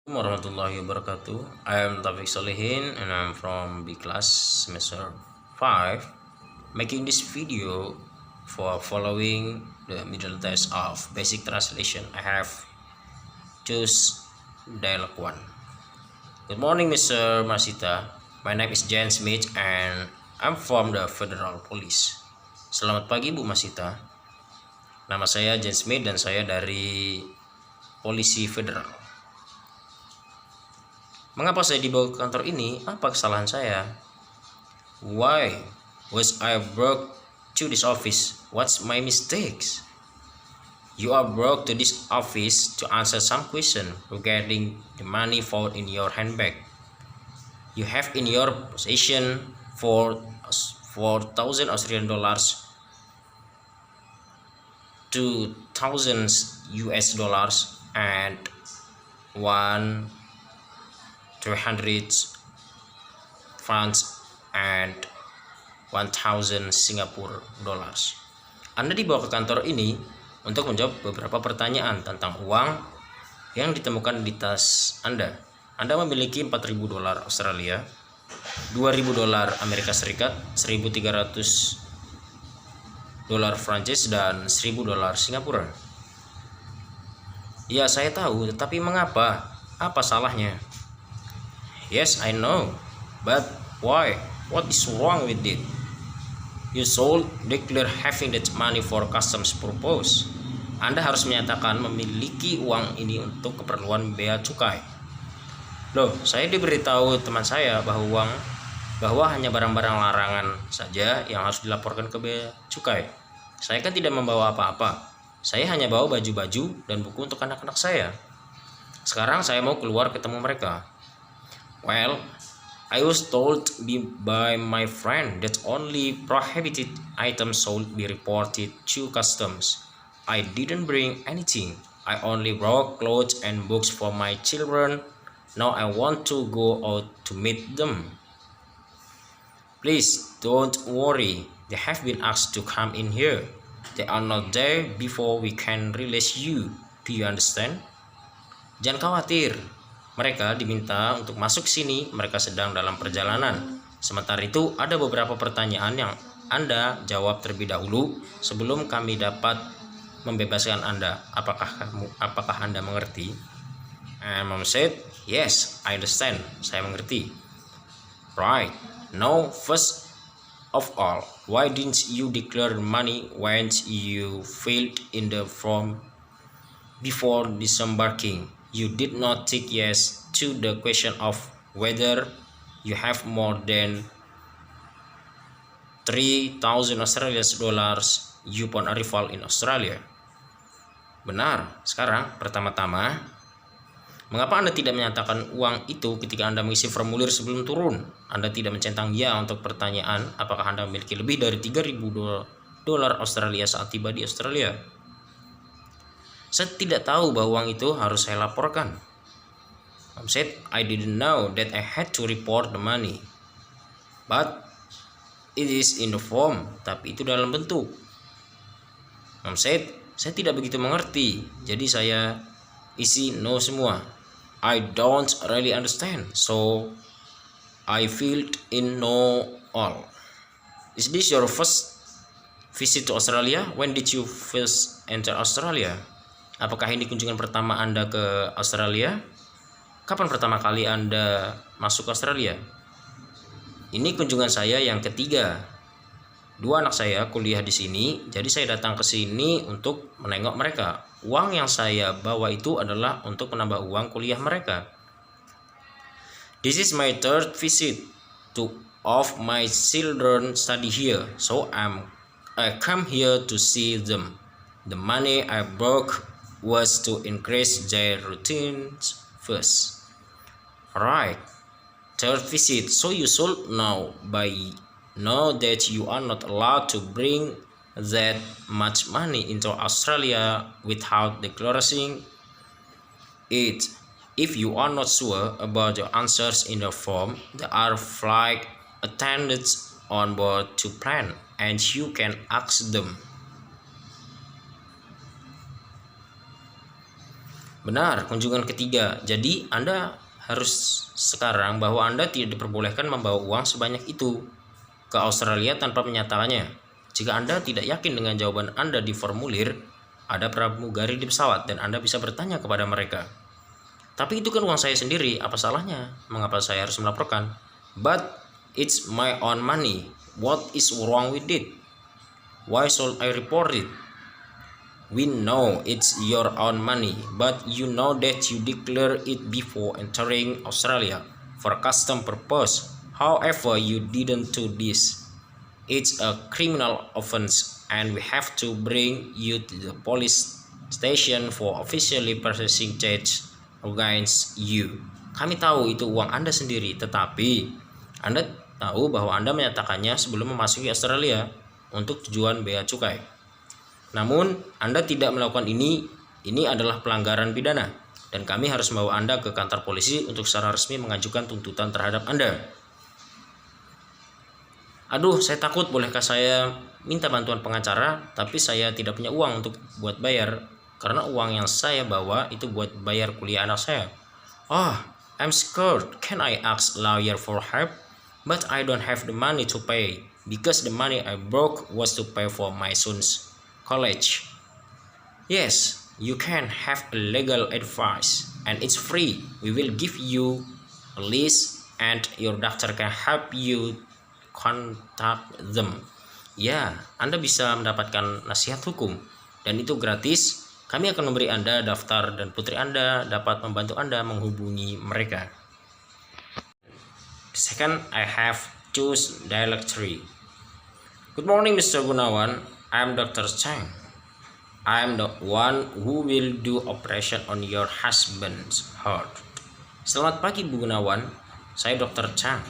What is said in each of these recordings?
Warahmatullahi wabarakatuh. I am Taufik Solihin and I'm from B class semester 5 making this video for following the middle test of basic translation. I have choose dialogue 1. Good morning, Mr. Masita. My name is Jan Smith and I'm from the Federal Police. Selamat pagi, Bu Masita. Nama saya Jan Smith dan saya dari Polisi Federal. Mengapa saya dibawa ke kantor ini? Apa kesalahan saya? Why was I brought to this office? What's my mistakes? You are brought to this office to answer some question regarding the money found in your handbag. You have in your possession 4,000 Australian dollars, 2,000 US dollars, and 300 francs and 1,000 Singapore dollars. Anda dibawa ke kantor ini untuk menjawab beberapa pertanyaan tentang uang yang ditemukan di tas Anda. Anda memiliki 4.000 dolar Australia, 2.000 dolar Amerika Serikat, 1.300 dolar Prancis, dan 1.000 dolar Singapura. Ya, saya tahu, tetapi mengapa? Apa salahnya? Yes, I know, but why? What is wrong with it? You should declare having that money for customs purpose. Anda harus menyatakan memiliki uang ini untuk keperluan bea cukai. Loh, saya diberitahu teman saya bahwa hanya barang-barang larangan saja yang harus dilaporkan ke bea cukai. Saya kan tidak membawa apa-apa. Saya hanya bawa baju-baju dan buku untuk anak-anak saya. Sekarang saya mau keluar ketemu mereka. Well, I was told by my friend that only prohibited items should be reported to customs. I didn't bring anything. I only brought clothes and books for my children. Now I want to go out to meet them. Please don't worry. They have been asked to come in here. They are not there before we can release you. Do you understand? Jangan khawatir. Mereka diminta untuk masuk sini, mereka sedang dalam perjalanan. Sementara itu, ada beberapa pertanyaan yang Anda jawab terlebih dahulu sebelum kami dapat membebaskan Anda. Apakah Anda mengerti? And Mom said, yes, I understand. Saya mengerti. Right. Now, first of all, why didn't you declare money when you filled in the form before disembarking? You did not take yes to the question of whether you have more than 3,000 Australian dollars upon arrival in Australia. Benar. Sekarang, pertama-tama, mengapa Anda tidak menyatakan uang itu ketika Anda mengisi formulir sebelum turun? Anda tidak mencentang ya untuk pertanyaan apakah Anda memiliki lebih dari 3.000 dolar Australia saat tiba di Australia. Saya tidak tahu bahwa uang itu harus saya laporkan. Mom said, I didn't know that I had to report the money. But it is in the form. Tapi itu dalam bentuk. Mom said, saya tidak begitu mengerti. Jadi saya isi no semua. I don't really understand. So I filled in no all. Is this your first visit to Australia? When did you first enter Australia? Apakah ini kunjungan pertama Anda ke Australia? Kapan pertama kali Anda masuk ke Australia? Ini kunjungan saya yang ketiga. 2 anak saya kuliah di sini, jadi saya datang ke sini untuk menengok mereka. Uang yang saya bawa itu adalah untuk menambah uang kuliah mereka. This is my third visit of my children study here, so I come here to see them. The money I brought was to increase their routines first. Right. Third visit. So you should know that you are not allowed to bring that much money into Australia without declaring it. If you are not sure about your answers in the form, there are flight attendants on board to plan, and you can ask them. Benar, kunjungan ketiga. Jadi Anda harus sekarang bahwa Anda tidak diperbolehkan membawa uang sebanyak itu ke Australia tanpa menyatakannya. Jika Anda tidak yakin dengan jawaban Anda di formulir, ada pramugari di pesawat dan Anda bisa bertanya kepada mereka. Tapi itu kan uang saya sendiri, apa salahnya? Mengapa saya harus melaporkan? But it's my own money. What is wrong with it? Why should I report it? We know it's your own money, but you know that you declare it before entering Australia for custom purpose. However, you didn't do this. It's a criminal offense and we have to bring you to the police station for officially processing charge against you. Kami tahu itu uang Anda sendiri, tetapi Anda tahu bahwa Anda menyatakannya sebelum memasuki Australia untuk tujuan bea cukai. Namun, Anda tidak melakukan ini adalah pelanggaran pidana dan kami harus membawa Anda ke kantor polisi untuk secara resmi mengajukan tuntutan terhadap Anda. Aduh, saya takut, bolehkah saya minta bantuan pengacara, tapi saya tidak punya uang untuk buat bayar karena uang yang saya bawa itu buat bayar kuliah anak saya. I'm scared. Can I ask lawyer for help? But I don't have the money to pay because the money I broke was to pay for my son's college. Yes, you can have a legal advice and it's free. We will give you a list and your doctor can help you contact them. Ya, Anda bisa mendapatkan nasihat hukum dan itu gratis. Kami akan memberi Anda daftar dan putri Anda dapat membantu Anda menghubungi mereka. Second, I have choose dialect 3. Good morning, Mr. Gunawan. I'm Dr. Chang. I'm the one who will do operation on your husband's heart. Selamat pagi, Bu Gunawan. Saya Dr. Chang.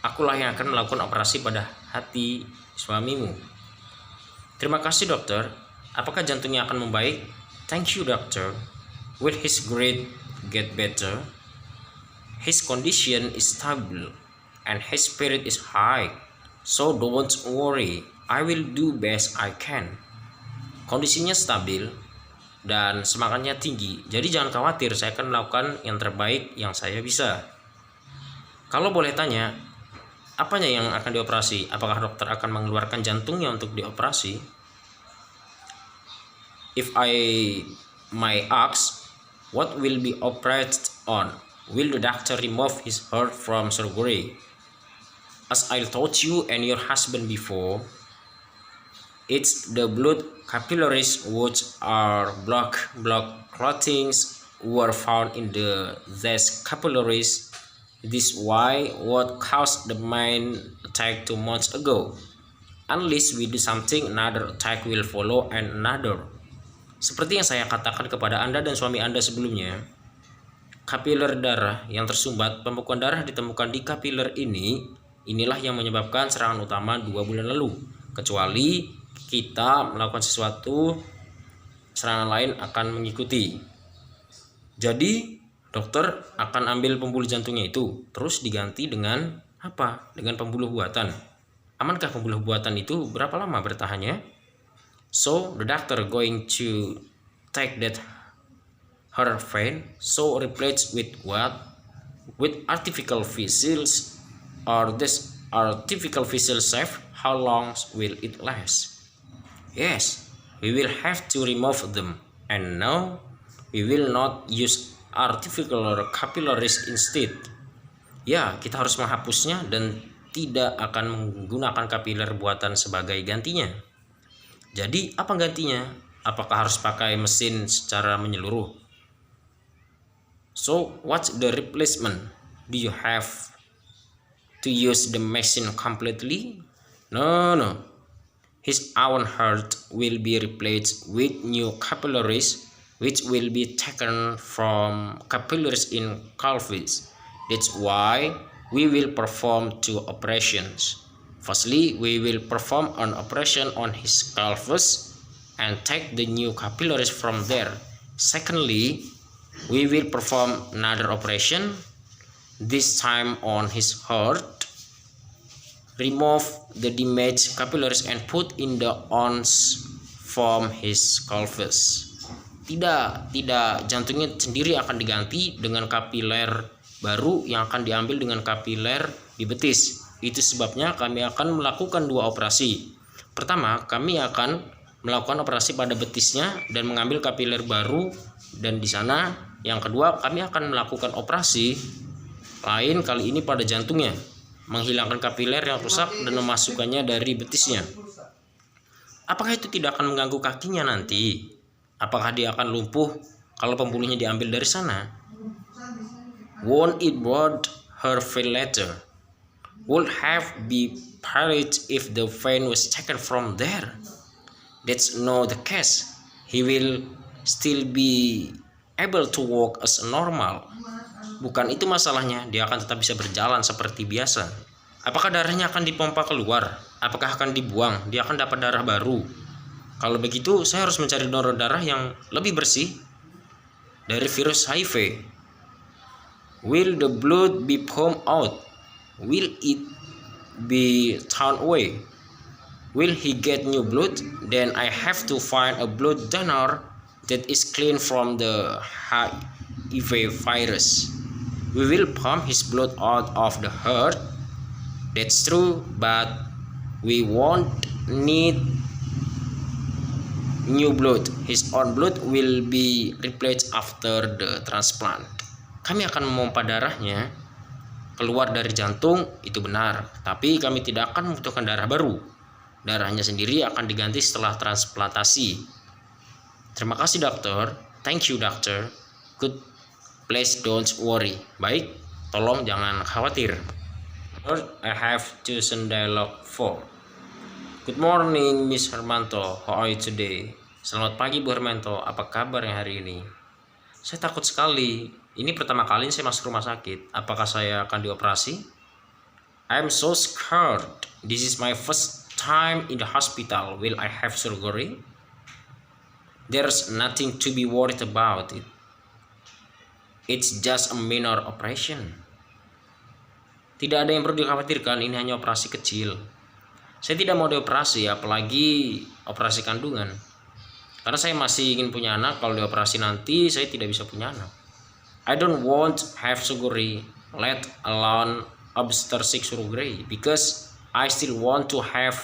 Akulah yang akan melakukan operasi pada hati suamimu. Terima kasih, dokter. Apakah jantungnya akan membaik? Thank you, doctor. Will his grade get better? His condition is stable and his spirit is high. So don't worry. I will do best I can. Kondisinya stabil dan semangatnya tinggi. Jadi jangan khawatir, saya akan melakukan yang terbaik yang saya bisa. Kalau boleh tanya, apanya yang akan dioperasi? Apakah dokter akan mengeluarkan jantungnya untuk dioperasi? If I may ask, what will be operated on? Will the doctor remove his heart from surgery? As I told you and your husband before, it's the blood capillaries which are blood clottings were found in these capillaries. This is why what caused the main attack 2 months ago. Unless we do something, another attack will follow and another. Seperti yang saya katakan kepada Anda dan suami Anda sebelumnya, kapiler darah yang tersumbat, pembekuan darah ditemukan di kapiler inilah yang menyebabkan serangan utama 2 bulan lalu. Kecuali kita melakukan sesuatu, serangan lain akan mengikuti. Jadi dokter akan ambil pembuluh jantungnya itu terus diganti dengan apa? Dengan pembuluh buatan. Amankah pembuluh buatan itu? Berapa lama bertahannya? So the doctor going to take that her vein, so replace with what? With artificial vessels. Or this artificial vessel safe? How long will it last? Yes, we will have to remove them, and now we will not use artificial capillaries instead. Ya, kita harus menghapusnya dan tidak akan menggunakan kapiler buatan sebagai gantinya. Jadi, apa gantinya? Apakah harus pakai mesin secara menyeluruh? So, what's the replacement? Do you have to use the machine completely? No. His own heart will be replaced with new capillaries, which will be taken from capillaries in pelvis. That's why we will perform 2 operations. Firstly, we will perform an operation on his pelvis and take the new capillaries from there. Secondly, we will perform another operation, this time on his heart. Remove the damaged capillaries and put in the ons from his pelvis. Tidak, jantungnya sendiri akan diganti dengan kapiler baru yang akan diambil dengan kapiler di betis. Itu sebabnya kami akan melakukan 2 operasi. Pertama, kami akan melakukan operasi pada betisnya dan mengambil kapiler baru dan di sana. Yang kedua, kami akan melakukan operasi lain kali ini pada jantungnya, menghilangkan kapiler yang rusak dan memasukkannya dari betisnya. Apakah itu tidak akan mengganggu kakinya nanti? Apakah dia akan lumpuh kalau pembuluhnya diambil dari sana? Won't it bother her feel later? Would have be paralyzed if the vein was taken from there? That's not the case. He will still be able to walk as normal. Bukan itu masalahnya, dia akan tetap bisa berjalan seperti biasa. Apakah darahnya akan dipompa keluar? Apakah akan dibuang? Dia akan dapat darah baru. Kalau begitu, saya harus mencari donor darah yang lebih bersih dari virus HIV. Will the blood be pumped out? Will it be thrown away? Will he get new blood? Then I have to find a blood donor that is clean from the HIV virus. We will pump his blood out of the heart. That's true, but we won't need new blood. His own blood will be replaced after the transplant. Kami akan memompa darahnya keluar dari jantung, itu benar, tapi kami tidak akan membutuhkan darah baru. Darahnya sendiri akan diganti setelah transplantasi. Terima kasih dokter. Thank you dokter. Good. Please don't worry. Baik, tolong jangan khawatir. I have chosen dialogue 4. Good morning, Miss Hermanto. How are you today? Selamat pagi, Bu Hermanto. Apa kabarnya hari ini? Saya takut sekali. Ini pertama kali saya masuk rumah sakit. Apakah saya akan dioperasi? I'm so scared. This is my first time in the hospital. Will I have surgery? There's nothing to be worried about it. It's just a minor operation. Tidak ada yang perlu dikhawatirkan, ini hanya operasi kecil. Saya tidak mau dioperasi, apalagi operasi kandungan. Karena saya masih ingin punya anak, kalau dioperasi nanti saya tidak bisa punya anak. I don't want to have surgery, let alone obstetric surgery, because I still want to have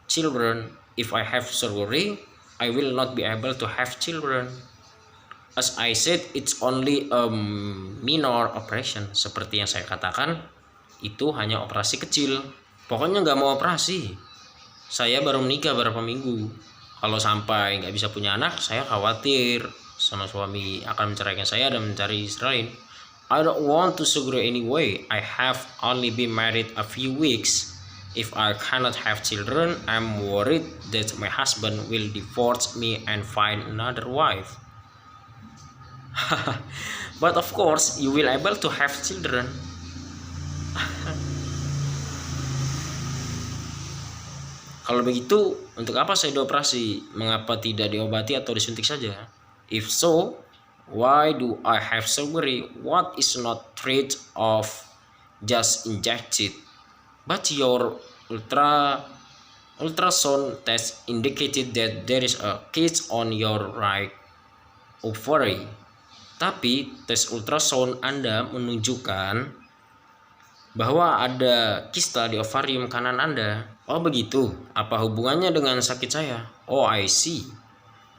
children. If I have surgery, I will not be able to have children. As I said, it's only a minor operation. Seperti yang saya katakan, itu hanya operasi kecil. Pokoknya nggak mau operasi. Saya baru menikah beberapa minggu. Kalau sampai nggak bisa punya anak, saya khawatir sama suami akan menceraikan saya dan mencari istri lain. I don't want to surgery anyway. I have only been married a few weeks. If I cannot have children, I'm worried that my husband will divorce me and find another wife. But of course, you will able to have children. Kalau begitu, untuk apa saya dioperasi? Mengapa tidak diobati atau disuntik saja? If so, why do I have surgery? What is not treated of just injected? But your ultrasound test indicated that there is a cyst on your right ovary. Tapi tes ultrasound Anda menunjukkan bahwa ada kista di ovarium kanan Anda. Oh begitu, apa hubungannya dengan sakit saya? Oh I see.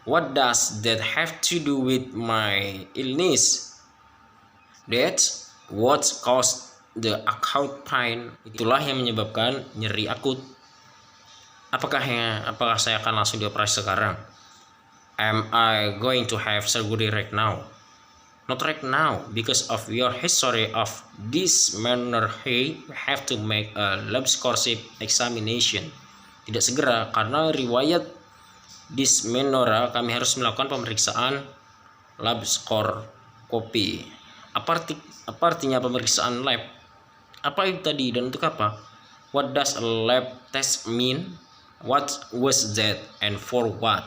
What does that have to do with my illness? That's what caused the acute pain. Itulah yang menyebabkan nyeri akut. Apakah saya akan langsung dioperasi sekarang? Am I going to have surgery right now? Not right now, because of your history of dysmenorrhea, we have to make a laparoscopic examination. Tidak segera, karena riwayat dysmenorrhea kami harus melakukan pemeriksaan laparoscopy. Apa artinya pemeriksaan lab? Apa itu tadi dan untuk apa? What does a lab test mean? What was that and for what?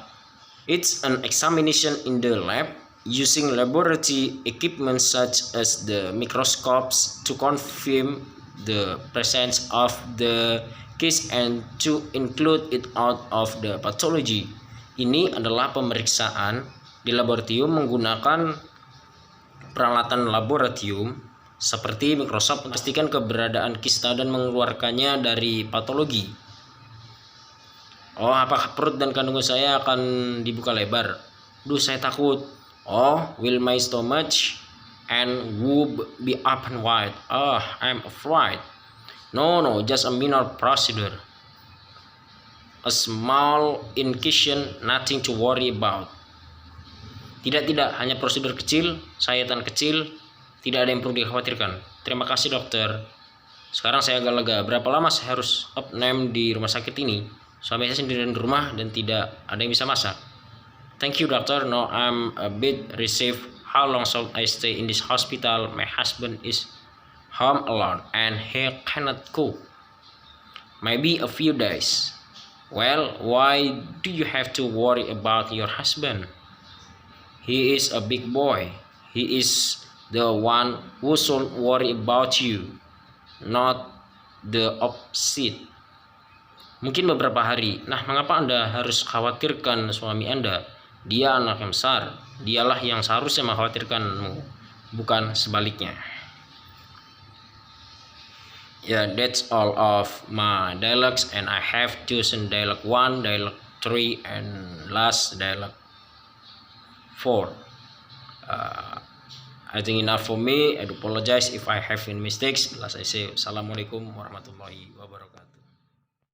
It's an examination in the lab using laboratory equipment such as the microscopes to confirm the presence of the case and to include it out of the pathology. Ini adalah pemeriksaan di laboratorium menggunakan peralatan laboratorium seperti Microsoft memastikan keberadaan kista dan mengeluarkannya dari patologi. Oh, apakah perut dan kandungan saya akan dibuka lebar? Duh, saya takut. Oh, will my stomach and womb be open wide? Oh, I'm afraid. No, just a minor procedure. A small incision, nothing to worry about. Tidak, hanya prosedur kecil, sayatan kecil, tidak ada yang perlu dikhawatirkan. Terima kasih dokter. Sekarang saya agak lega. Berapa lama saya harus opname di rumah sakit ini? Suami saya sendirian di rumah dan tidak ada yang bisa masak. Thank you doctor. No, I'm a bit relieved. How long shall I stay in this hospital? My husband is home alone and he cannot cook. Maybe a few days. Well, why do you have to worry about your husband? He is a big boy. He is the one who should worry about you, not the opposite. Mungkin beberapa hari. Nah, mengapa Anda harus khawatirkan suami Anda? Dia anak yang besar. Dialah yang seharusnya mengkhawatirkanmu, bukan sebaliknya. Yeah, that's all of my dialogues, and I have chosen dialogue 1, dialogue 3, and last dialogue 4. I think enough for me. I do apologize if I have any mistakes. Last I say, Assalamualaikum warahmatullahi wabarakatuh.